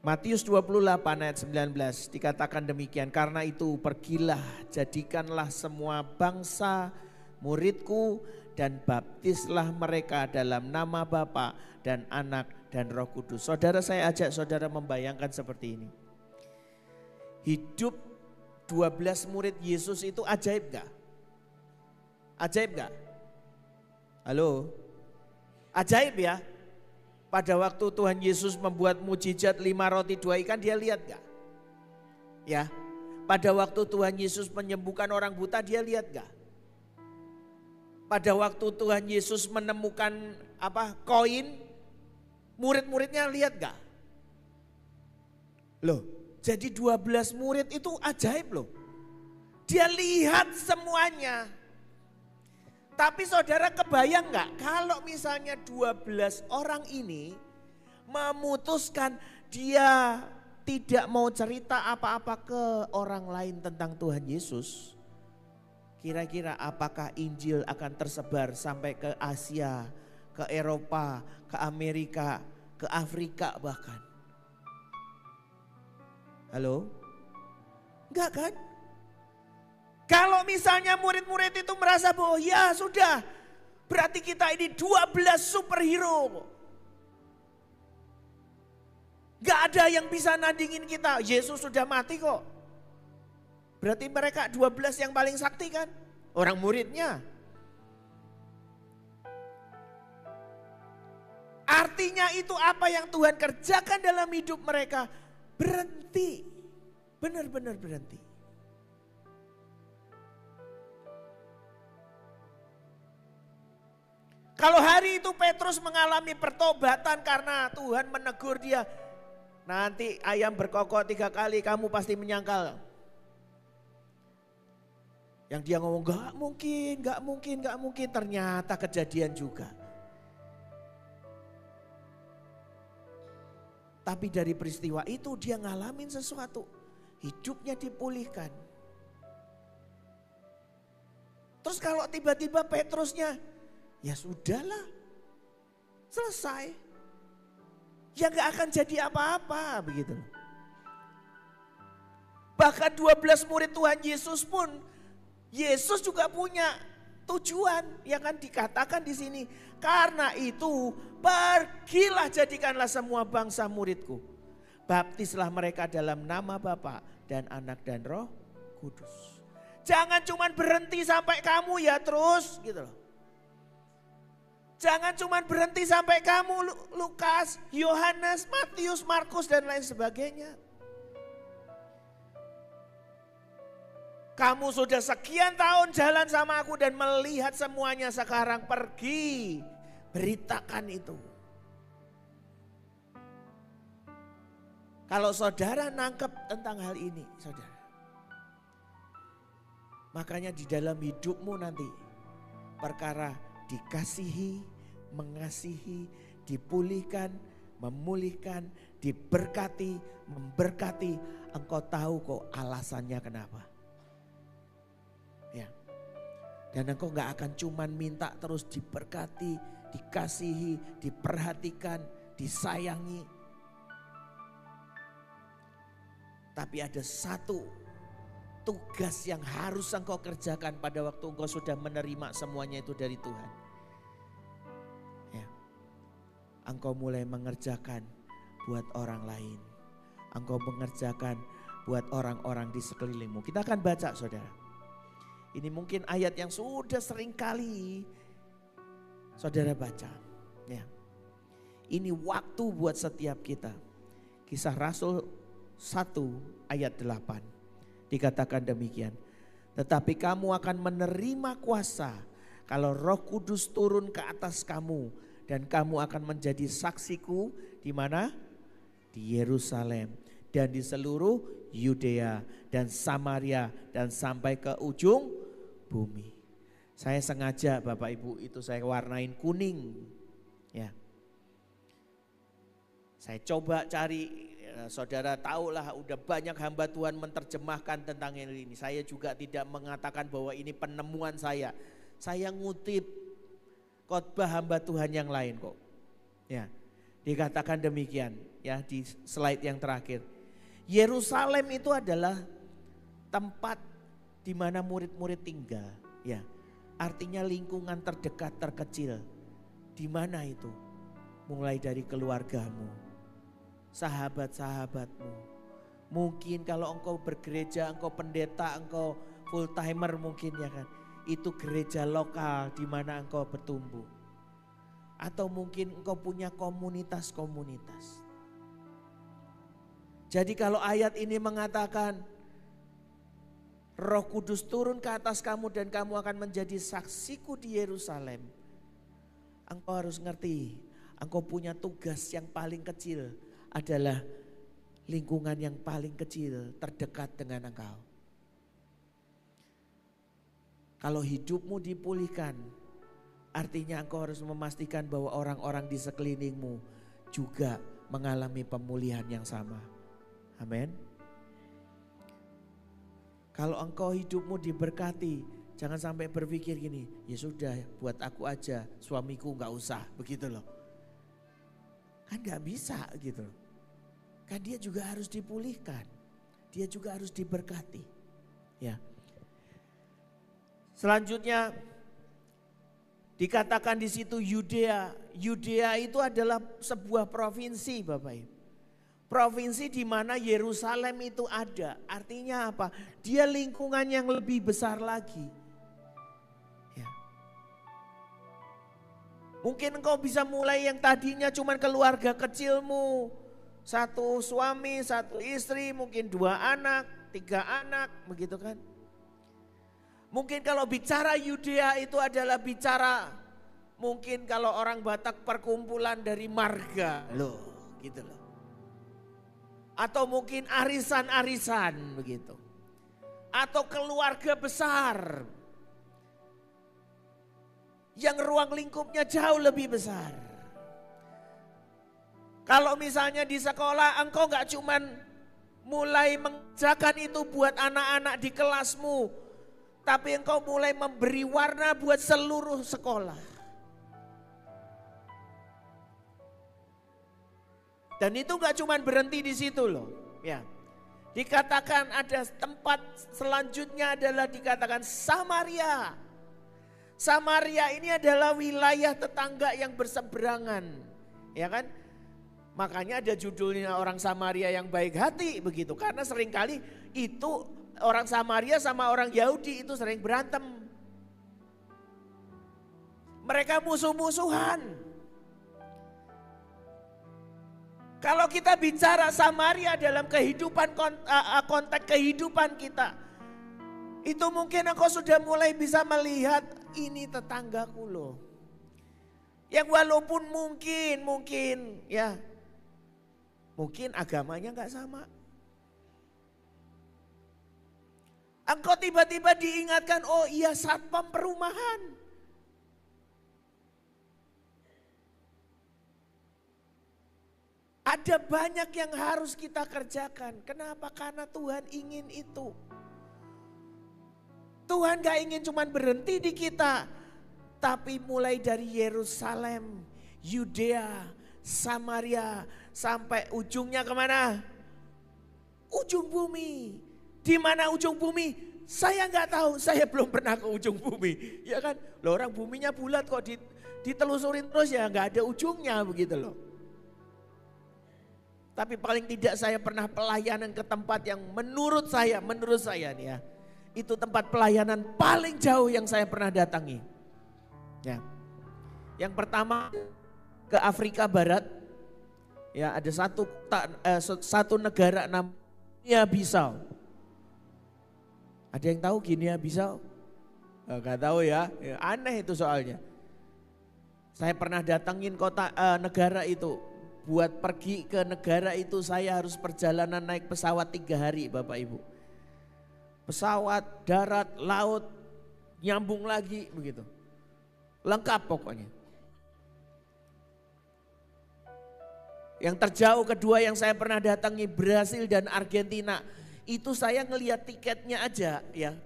Matius 28 ayat 19 dikatakan demikian, karena itu pergilah, jadikanlah semua bangsa muridku dan baptislah mereka dalam nama Bapa dan Anak dan Roh Kudus. Saudara, saya ajak saudara membayangkan seperti ini. Hidup 12 murid Yesus itu ajaib gak? Ajaib gak? Halo? Ajaib ya? Pada waktu Tuhan Yesus membuat mujizat 5 roti 2 ikan, dia lihat gak? Ya, pada waktu Tuhan Yesus menyembuhkan orang buta, dia lihat gak? Pada waktu Tuhan Yesus menemukan koin, murid-muridnya lihat gak? Loh, jadi 12 murid itu ajaib loh. Dia lihat semuanya. Tapi saudara kebayang gak kalau misalnya 12 orang ini memutuskan dia tidak mau cerita apa-apa ke orang lain tentang Tuhan Yesus, kira-kira apakah Injil akan tersebar sampai ke Asia, ke Eropa, ke Amerika, ke Afrika bahkan? Halo? Enggak kan? Kalau misalnya murid-murid itu merasa bahwa ya sudah, berarti kita ini 12 superhero. Enggak ada yang bisa nandingin kita, Yesus sudah mati kok. Berarti mereka 12 yang paling sakti kan? Orang muridnya. Artinya itu apa yang Tuhan kerjakan dalam hidup mereka berhenti. Benar-benar berhenti. Kalau hari itu Petrus mengalami pertobatan karena Tuhan menegur dia. Nanti ayam berkokok 3 kali kamu pasti menyangkal. Yang dia ngomong gak mungkin. Ternyata kejadian juga. Tapi dari peristiwa itu dia ngalamin sesuatu. Hidupnya dipulihkan. Terus kalau tiba-tiba Petrusnya, ya sudahlah, selesai. Ya gak akan jadi apa-apa begitu. Bahkan 12 murid Tuhan Yesus pun, Yesus juga punya tujuan yang kan dikatakan di sini. Karena itu pergilah jadikanlah semua bangsa muridku. Baptislah mereka dalam nama Bapa dan Anak dan Roh Kudus. Jangan cuma berhenti sampai kamu ya terus gitu loh. Jangan cuma berhenti sampai kamu Lukas, Yohanes, Matius, Markus dan lain sebagainya. Kamu sudah sekian tahun jalan sama aku dan melihat semuanya, sekarang pergi beritakan itu. Kalau saudara nangkep tentang hal ini, saudara. Makanya di dalam hidupmu nanti perkara dikasihi, mengasihi, dipulihkan, memulihkan, diberkati, memberkati. Engkau tahu kok alasannya kenapa. Ya. Dan engkau gak akan cuman minta terus diberkati, dikasihi, diperhatikan, disayangi. Tapi ada satu tugas yang harus engkau kerjakan pada waktu engkau sudah menerima semuanya itu dari Tuhan. Ya. Engkau mulai mengerjakan buat orang lain. Engkau mengerjakan buat orang-orang di sekelilingmu. Kita akan baca saudara. Ini mungkin ayat yang sudah sering kali saudara baca. Ya. Ini waktu buat setiap kita. Kisah Rasul 1 ayat 8 dikatakan demikian. Tetapi kamu akan menerima kuasa kalau Roh Kudus turun ke atas kamu dan kamu akan menjadi saksiku di mana? Di Yerusalem dan di seluruh Yudea dan Samaria dan sampai ke ujung bumi. Saya sengaja Bapak Ibu itu saya warnain kuning. Ya. Saya coba cari. Saudara tahulah udah banyak hamba Tuhan menerjemahkan tentang ini. Saya juga tidak mengatakan bahwa ini penemuan saya. Saya ngutip khotbah hamba Tuhan yang lain kok. Ya, dikatakan demikian ya di slide yang terakhir. Yerusalem itu adalah tempat di mana murid-murid tinggal. Ya, artinya lingkungan terdekat terkecil. Di mana itu? Mulai dari keluargamu. Sahabat-sahabatmu. Mungkin kalau engkau bergereja, engkau pendeta, engkau full timer mungkin ya kan. Itu gereja lokal di mana engkau bertumbuh. Atau mungkin engkau punya komunitas-komunitas. Jadi kalau ayat ini mengatakan Roh Kudus turun ke atas kamu dan kamu akan menjadi saksiku di Yerusalem. Engkau harus ngerti, engkau punya tugas yang paling kecil. Adalah lingkungan yang paling kecil terdekat dengan engkau. Kalau hidupmu dipulihkan, artinya engkau harus memastikan bahwa orang-orang di sekelilingmu juga mengalami pemulihan yang sama. Amin. Kalau engkau hidupmu diberkati, jangan sampai berpikir gini, ya sudah buat aku aja, suamiku gak usah, begitu loh. Kan gak bisa gitu loh. Kan dia juga harus dipulihkan, dia juga harus diberkati. Ya. Selanjutnya dikatakan di situ Yudea. Yudea itu adalah sebuah provinsi Bapak Ibu. Provinsi di mana Yerusalem itu ada. Artinya apa? Dia lingkungan yang lebih besar lagi. Ya. Mungkin engkau bisa mulai yang tadinya cuma keluarga kecilmu. Satu suami, satu istri, mungkin 2 anak, 3 anak, begitu kan. Mungkin kalau bicara Yudea itu adalah bicara, mungkin kalau orang Batak perkumpulan dari marga, loh gitu loh. Atau mungkin arisan-arisan begitu. Atau keluarga besar. Yang ruang lingkupnya jauh lebih besar. Kalau misalnya di sekolah engkau gak cuman mulai mengerjakan itu buat anak-anak di kelasmu. Tapi engkau mulai memberi warna buat seluruh sekolah. Dan itu gak cuma berhenti di situ loh. Ya. Dikatakan ada tempat selanjutnya adalah dikatakan Samaria. Samaria ini adalah wilayah tetangga yang berseberangan. Ya kan? Makanya ada judulnya orang Samaria yang baik hati begitu. Karena seringkali itu orang Samaria sama orang Yahudi itu sering berantem. Mereka musuh-musuhan. Kalau kita bicara Samaria dalam kehidupan konteks kehidupan kita, itu mungkin engkau sudah mulai bisa melihat ini tetanggaku loh. Yang walaupun mungkin ya, mungkin agamanya nggak sama. Engkau tiba-tiba diingatkan, oh iya satpam perumahan. Ada banyak yang harus kita kerjakan. Kenapa? Karena Tuhan ingin itu. Tuhan gak ingin cuma berhenti di kita. Tapi mulai dari Yerusalem, Yudea, Samaria. Sampai ujungnya kemana? Ujung bumi. Di mana ujung bumi? Saya gak tahu, saya belum pernah ke ujung bumi. Ya kan? Loh, orang buminya bulat kok ditelusurin terus ya gak ada ujungnya begitu loh. Tapi paling tidak saya pernah pelayanan ke tempat yang menurut saya nih ya. Itu tempat pelayanan paling jauh yang saya pernah datangi. Ya. Yang pertama ke Afrika Barat. Ya, ada satu negara namanya Guinea-Bissau. Ada yang tahu Guinea-Bissau? Gak tahu ya. Aneh itu soalnya. Saya pernah datangin negara itu. Buat pergi ke negara itu saya harus perjalanan naik pesawat 3 hari Bapak Ibu. Pesawat, darat, laut, nyambung lagi begitu. Lengkap pokoknya. Yang terjauh kedua yang saya pernah datangi Brasil dan Argentina. Itu saya ngelihat tiketnya aja ya.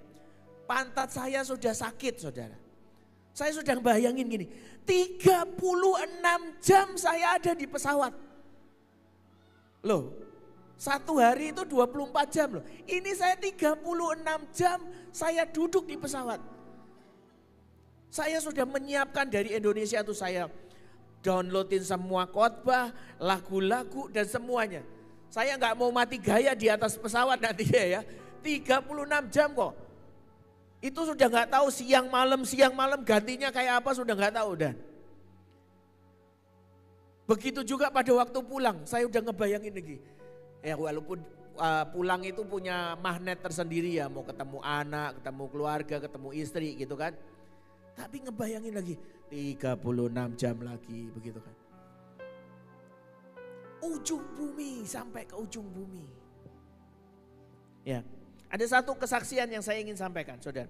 Pantat saya sudah sakit saudara. Saya sudah bayangin gini, 36 jam saya ada di pesawat. Loh, 1 hari itu 24 jam loh. Ini saya 36 jam saya duduk di pesawat. Saya sudah menyiapkan dari Indonesia tuh saya downloadin semua khotbah, lagu-lagu dan semuanya. Saya nggak mau mati gaya di atas pesawat nanti ya. 36 jam kok. Itu sudah nggak tahu siang malam gantinya kayak apa sudah nggak tahu dan. Begitu juga pada waktu pulang, saya udah ngebayangin lagi. Ya walaupun pulang itu punya magnet tersendiri ya, mau ketemu anak, ketemu keluarga, ketemu istri gitu kan. Tapi ngebayangin lagi 36 jam lagi begitu kan. Ujung bumi sampai ke ujung bumi. Ya. Ada satu kesaksian yang saya ingin sampaikan, saudara.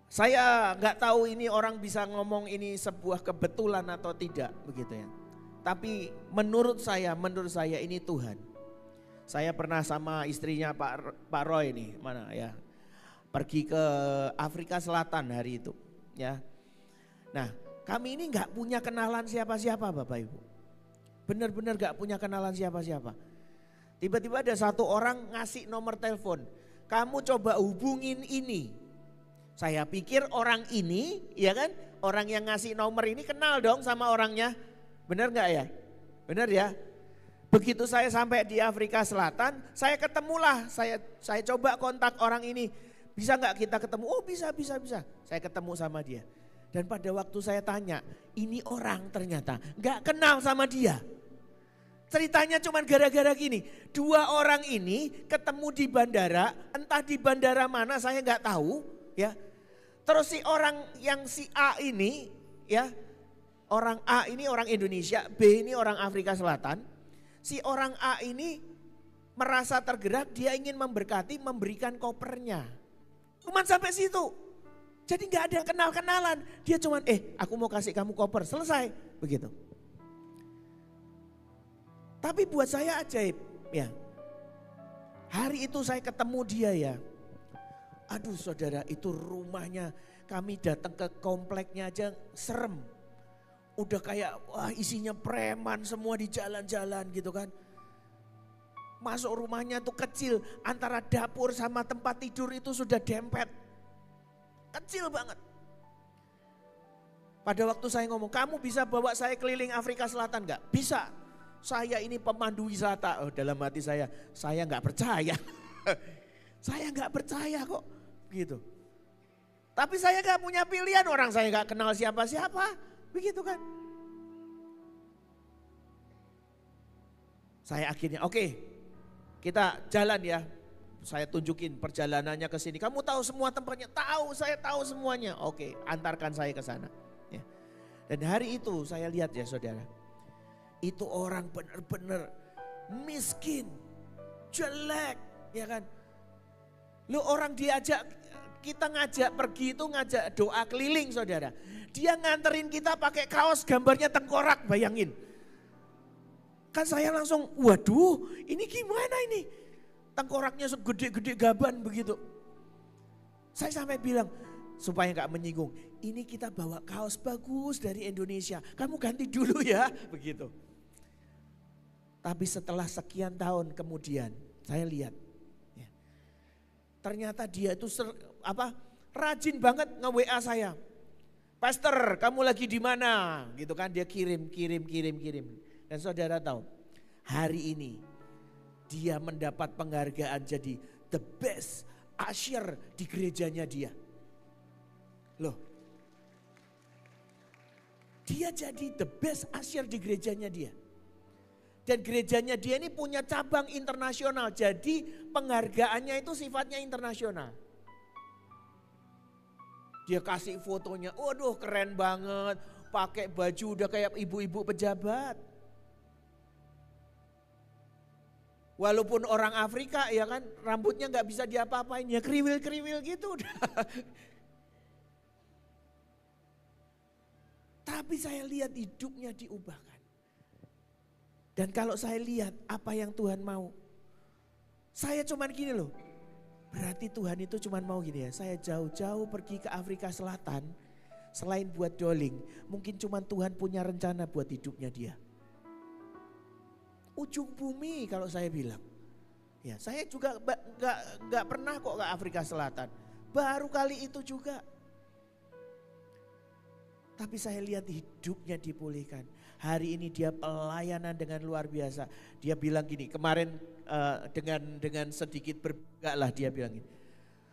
Saya nggak tahu ini orang bisa ngomong ini sebuah kebetulan atau tidak, begitu ya. Tapi menurut saya ini Tuhan. Saya pernah sama istrinya Pak Roy nih, mana ya, pergi ke Afrika Selatan hari itu, ya. Nah, kami ini nggak punya kenalan siapa-siapa, Bapak Ibu. Benar-benar nggak punya kenalan siapa-siapa. Tiba-tiba ada satu orang ngasih nomor telepon, kamu coba hubungin ini. Saya pikir orang ini, ya kan, orang yang ngasih nomor ini kenal dong sama orangnya. Benar nggak ya? Benar ya? Begitu saya sampai di Afrika Selatan, saya ketemulah, saya coba kontak orang ini. Bisa nggak kita ketemu? Oh bisa. Saya ketemu sama dia. Dan pada waktu saya tanya, ini orang ternyata nggak kenal sama dia. Ceritanya cuma gara-gara gini, dua orang ini ketemu di bandara, entah di bandara mana saya nggak tahu, ya. Terus si orang yang si A ini, ya, orang A ini orang Indonesia, B ini orang Afrika Selatan. Si orang A ini merasa tergerak, dia ingin memberkati, memberikan kopernya. Cuman sampai situ. Jadi gak ada kenal-kenalan. Dia cuman aku mau kasih kamu koper, selesai. Begitu. Tapi buat saya ajaib ya. Hari itu saya ketemu dia ya. Aduh saudara, itu rumahnya, kami datang ke kompleknya aja serem. Udah kayak wah isinya preman semua di jalan-jalan gitu kan. Masuk rumahnya tuh kecil, antara dapur sama tempat tidur itu sudah dempet. Kecil banget. Pada waktu saya ngomong, kamu bisa bawa saya keliling Afrika Selatan gak? Bisa. Saya ini pemandu wisata. Oh, dalam hati saya gak percaya. Saya gak percaya kok gitu. Tapi saya gak punya pilihan, orang saya gak kenal siapa-siapa. Begitu kan. Saya akhirnya oke, kita jalan ya. Saya tunjukin perjalanannya ke sini. Kamu tahu semua tempatnya? Tahu, saya tahu semuanya. Oke, antarkan saya ke sana. Ya. Dan hari itu saya lihat ya saudara. Itu orang benar-benar miskin, jelek, ya kan. Lu orang diajak, kita ngajak pergi itu ngajak doa keliling saudara. Dia nganterin kita pakai kaos gambarnya tengkorak, bayangin. Kan saya langsung, waduh ini gimana ini? Tengkoraknya segede-gede gaban begitu. Saya sampai bilang, supaya gak menyinggung, ini kita bawa kaos bagus dari Indonesia, kamu ganti dulu ya, begitu. Tapi setelah sekian tahun kemudian, saya lihat. Ya, ternyata dia itu rajin banget nge-WA saya. Pastor, kamu lagi di mana? Gitu kan, dia kirim. Dan saudara tahu, hari ini dia mendapat penghargaan jadi the best usher di gerejanya dia. Loh, dia jadi the best usher di gerejanya dia. Dan gerejanya dia ini punya cabang internasional, jadi penghargaannya itu sifatnya internasional. Dia kasih fotonya, waduh keren banget, pakai baju udah kayak ibu-ibu pejabat. Walaupun orang Afrika ya kan, rambutnya gak bisa diapa-apain, ya kriwil-kriwil gitu udah. Tapi saya lihat hidupnya diubahkan. Dan kalau saya lihat apa yang Tuhan mau, saya cuman gini loh. Berarti Tuhan itu cuma mau gini ya, saya jauh-jauh pergi ke Afrika Selatan, selain buat doling, mungkin cuma Tuhan punya rencana buat hidupnya dia. Ujung bumi kalau saya bilang. Ya, saya juga gak pernah kok ke Afrika Selatan, baru kali itu juga. Tapi saya lihat hidupnya dipulihkan. Hari ini dia pelayanan dengan luar biasa. Dia bilang gini, kemarin dengan sedikit berbangga lah dia bilang gini.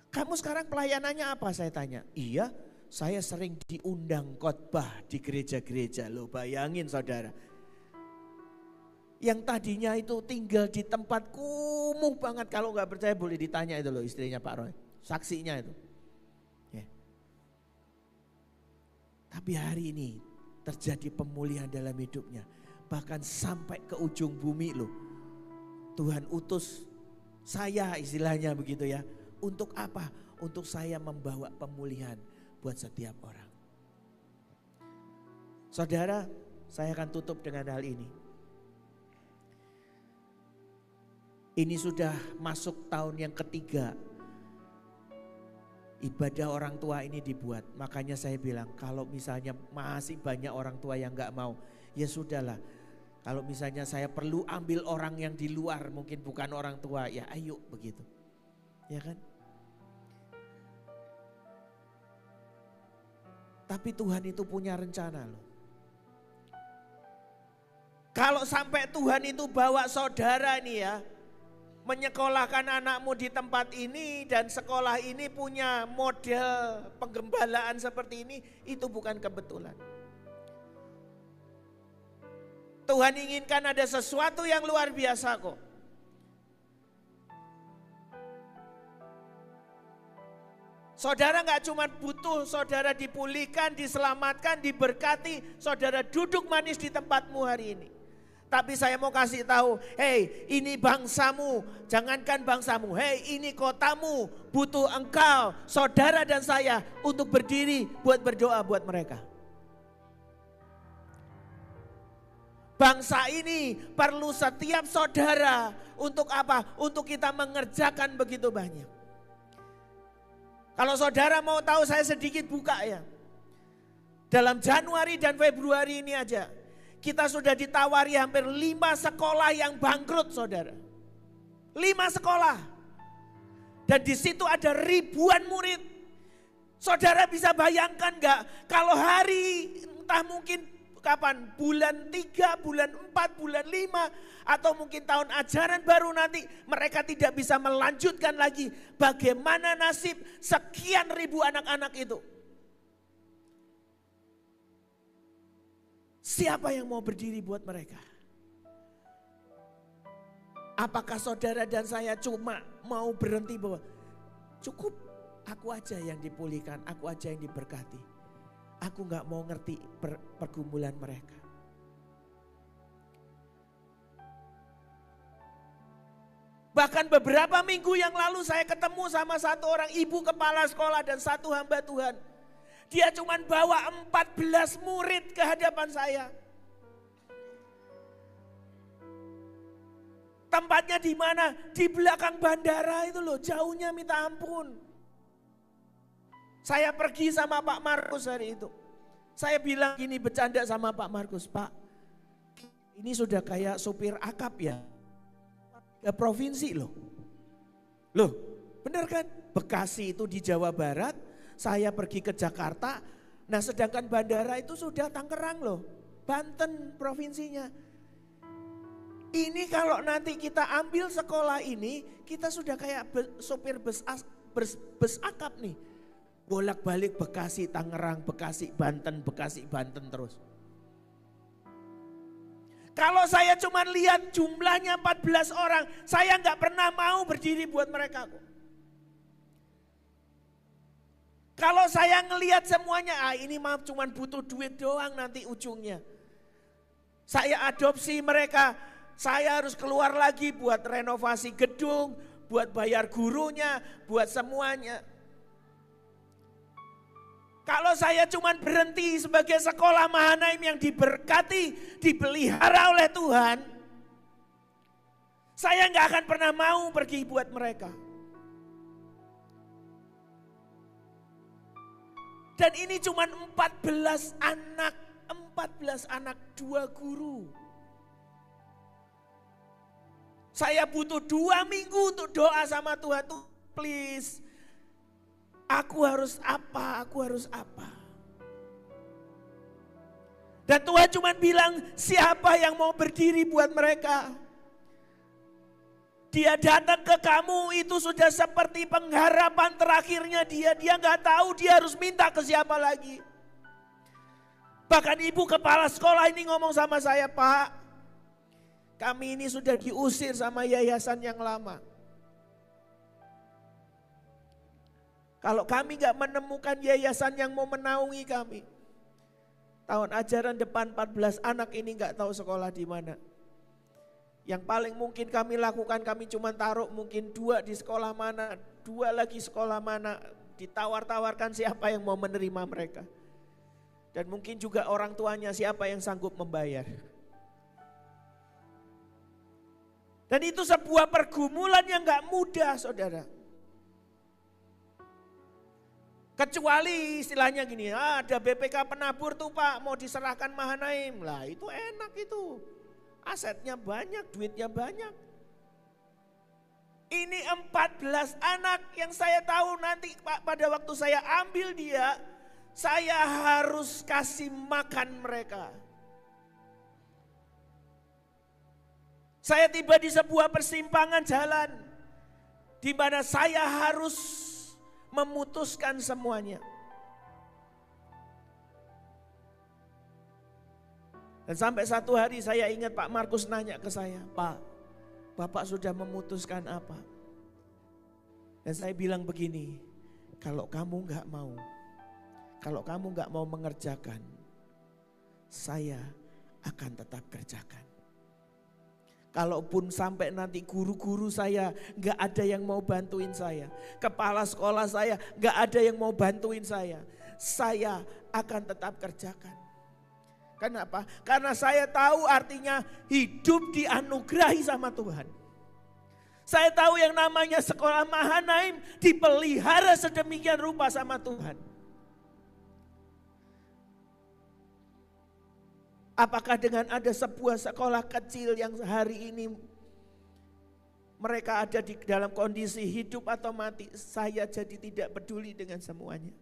Kamu sekarang pelayanannya apa? Saya tanya. Iya, saya sering diundang khotbah di gereja-gereja. Loh bayangin saudara. Yang tadinya itu tinggal di tempat kumuh banget. Kalau gak percaya boleh ditanya itu loh istrinya Pak Roy. Saksinya itu. Ya. Tapi hari ini terjadi pemulihan dalam hidupnya. Bahkan sampai ke ujung bumi loh. Tuhan utus saya istilahnya begitu ya. Untuk apa? Untuk saya membawa pemulihan buat setiap orang. Saudara, Saya akan tutup dengan hal ini. Ini sudah masuk tahun yang ketiga ibadah orang tua ini dibuat. Makanya saya bilang kalau misalnya masih banyak orang tua yang gak mau, ya sudahlah. Kalau misalnya saya perlu ambil orang yang di luar, mungkin bukan orang tua, ya ayo begitu. Ya kan? Tapi Tuhan itu punya rencana loh. Kalau sampai Tuhan itu bawa saudara nih ya, menyekolahkan anakmu di tempat ini dan sekolah ini punya model penggembalaan seperti ini, itu bukan kebetulan. Tuhan inginkan ada sesuatu yang luar biasa kok. Saudara gak cuma butuh saudara dipulihkan, diselamatkan, diberkati, saudara duduk manis di tempatmu hari ini. Tapi saya mau kasih tahu, hei ini bangsamu, jangankan bangsamu, hei ini kotamu, butuh engkau, saudara dan saya untuk berdiri buat berdoa buat mereka. Bangsa ini perlu setiap saudara untuk apa? Untuk kita mengerjakan begitu banyak. Kalau saudara mau tahu, saya sedikit buka ya. Dalam Januari dan Februari ini aja, kita sudah ditawari hampir 5 sekolah yang bangkrut saudara. 5 sekolah. Dan di situ ada ribuan murid. Saudara bisa bayangkan gak kalau hari entah mungkin kapan, bulan 3, bulan 4, bulan 5 atau mungkin tahun ajaran baru nanti mereka tidak bisa melanjutkan lagi. Bagaimana nasib sekian ribu anak-anak itu? Siapa yang mau berdiri buat mereka? Apakah saudara dan saya cuma mau berhenti bahwa cukup aku aja yang dipulihkan, aku aja yang diberkati. Aku gak mau ngerti pergumulan mereka. Bahkan beberapa minggu yang lalu saya ketemu sama satu orang ibu kepala sekolah dan satu hamba Tuhan. Dia cuma bawa 14 murid ke hadapan saya. Tempatnya di mana? Di belakang bandara itu loh, jauhnya minta ampun. Saya pergi sama Pak Markus hari itu. Saya bilang gini, bercanda sama Pak Markus, Pak, ini sudah kayak supir akap ya, ke provinsi loh. Loh, benar kan? Bekasi itu di Jawa Barat, saya pergi ke Jakarta, nah sedangkan bandara itu sudah Tangerang loh, Banten provinsinya. Ini kalau nanti kita ambil sekolah ini, kita sudah kayak supir bus akap nih. Bolak-balik Bekasi, Tangerang, Bekasi, Banten terus. Kalau saya cuma lihat jumlahnya 14 orang, saya nggak pernah mau berdiri buat mereka kok. Kalau saya ngelihat semuanya, ini mah cuma butuh duit doang nanti ujungnya. Saya adopsi mereka, saya harus keluar lagi buat renovasi gedung, buat bayar gurunya, buat semuanya. Kalau saya cuma berhenti sebagai sekolah Mahanaim yang diberkati, dipelihara oleh Tuhan, saya nggak akan pernah mau pergi buat mereka. Dan ini cuma 14 anak 2 guru. Saya butuh 2 minggu untuk doa sama Tuhan tuh, please. Aku harus apa? Dan Tuhan cuma bilang, siapa yang mau berdiri buat mereka? Dia datang ke kamu itu sudah seperti pengharapan terakhirnya dia. Dia gak tahu dia harus minta ke siapa lagi. Bahkan ibu kepala sekolah ini ngomong sama saya, Pak, kami ini sudah diusir sama yayasan yang lama. Kalau kami gak menemukan yayasan yang mau menaungi kami, tahun ajaran depan 14 anak ini gak tahu sekolah di mana. Yang paling mungkin kami lakukan, kami cuma taruh mungkin 2 di sekolah mana, 2 lagi sekolah mana, ditawar-tawarkan siapa yang mau menerima mereka. Dan mungkin juga orang tuanya siapa yang sanggup membayar. Dan itu sebuah pergumulan yang gak mudah, saudara. Kecuali istilahnya gini, ada BPK penabur tuh Pak, mau diserahkan Mahanaim. Lah itu enak itu. Asetnya banyak, duitnya banyak. Ini 14 anak yang saya tahu nanti Pak, pada waktu saya ambil dia, saya harus kasih makan mereka. Saya tiba di sebuah persimpangan jalan di mana saya harus memutuskan semuanya. Dan sampai satu hari saya ingat Pak Markus nanya ke saya, Pak, Bapak sudah memutuskan apa? Dan saya bilang begini, kalau kamu nggak mau mengerjakan, saya akan tetap kerjakan. Kalaupun sampai nanti guru-guru saya gak ada yang mau bantuin saya. Kepala sekolah saya gak ada yang mau bantuin saya akan tetap kerjakan. Kenapa? Karena saya tahu artinya hidup dianugerahi sama Tuhan. Saya tahu yang namanya sekolah Mahanaim dipelihara sedemikian rupa sama Tuhan. Apakah dengan ada sebuah sekolah kecil yang hari ini mereka ada di dalam kondisi hidup atau mati, saya jadi tidak peduli dengan semuanya.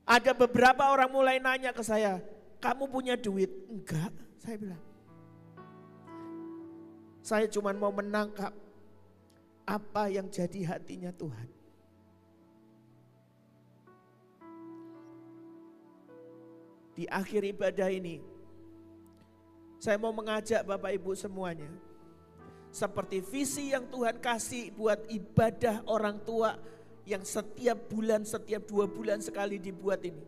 Ada beberapa orang mulai nanya ke saya, kamu punya duit? Enggak, saya bilang. Saya cuma mau menangkap apa yang jadi hatinya Tuhan. Di akhir ibadah ini, saya mau mengajak Bapak Ibu semuanya. Seperti visi yang Tuhan kasih buat ibadah orang tua yang setiap bulan, setiap 2 bulan sekali dibuat ini.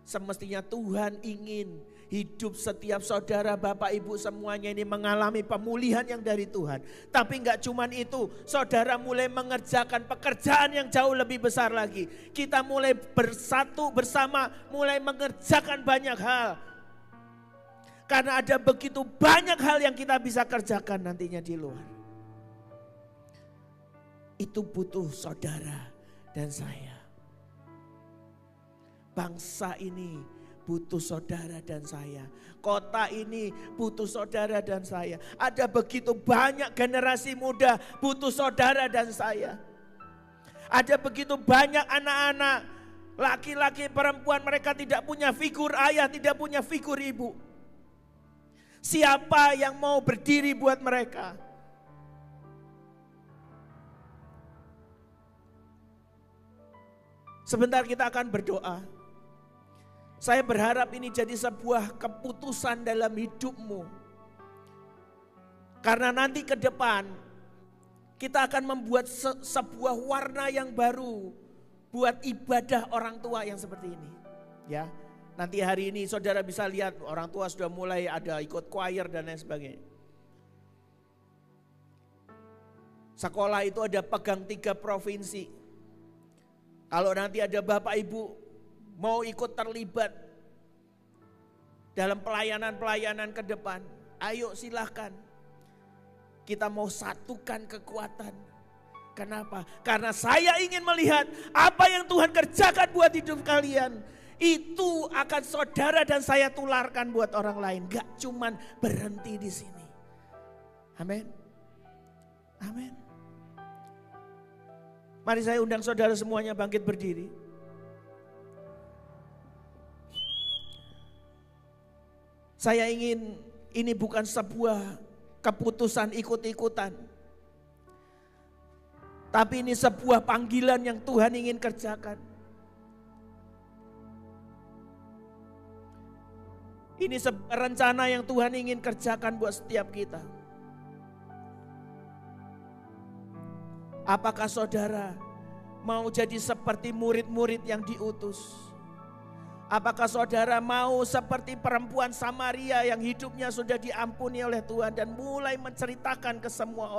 Semestinya Tuhan ingin hidup setiap saudara Bapak Ibu semuanya ini mengalami pemulihan yang dari Tuhan. Tapi enggak cuman itu, saudara mulai mengerjakan pekerjaan yang jauh lebih besar lagi. Kita mulai bersatu bersama, mulai mengerjakan banyak hal. Karena ada begitu banyak hal yang kita bisa kerjakan nantinya di luar. Itu butuh saudara dan saya. Bangsa ini butuh saudara dan saya. Kota ini butuh saudara dan saya. Ada begitu banyak generasi muda butuh saudara dan saya. Ada begitu banyak anak-anak, laki-laki, perempuan, mereka tidak punya figur ayah, tidak punya figur ibu. Siapa yang mau berdiri buat mereka? Sebentar kita akan berdoa. Saya berharap ini jadi sebuah keputusan dalam hidupmu. Karena nanti ke depan kita akan membuat sebuah warna yang baru buat ibadah orang tua yang seperti ini. Ya, nanti hari ini saudara bisa lihat orang tua sudah mulai ada ikut choir dan lain sebagainya. Sekolah itu ada pegang 3 provinsi. Kalau nanti ada Bapak Ibu mau ikut terlibat dalam pelayanan-pelayanan ke depan, ayo silahkan. Kita mau satukan kekuatan. Kenapa? Karena saya ingin melihat apa yang Tuhan kerjakan buat hidup kalian. Itu akan saudara dan saya tularkan buat orang lain. Gak cuman berhenti di sini. Amin. Amin. Mari saya undang saudara semuanya bangkit berdiri. Saya ingin ini bukan sebuah keputusan ikut-ikutan. Tapi ini sebuah panggilan yang Tuhan ingin kerjakan. Ini sebuah rencana yang Tuhan ingin kerjakan buat setiap kita. Apakah saudara mau jadi seperti murid-murid yang diutus? Apakah saudara mau seperti perempuan Samaria yang hidupnya sudah diampuni oleh Tuhan dan mulai menceritakan ke semua orang?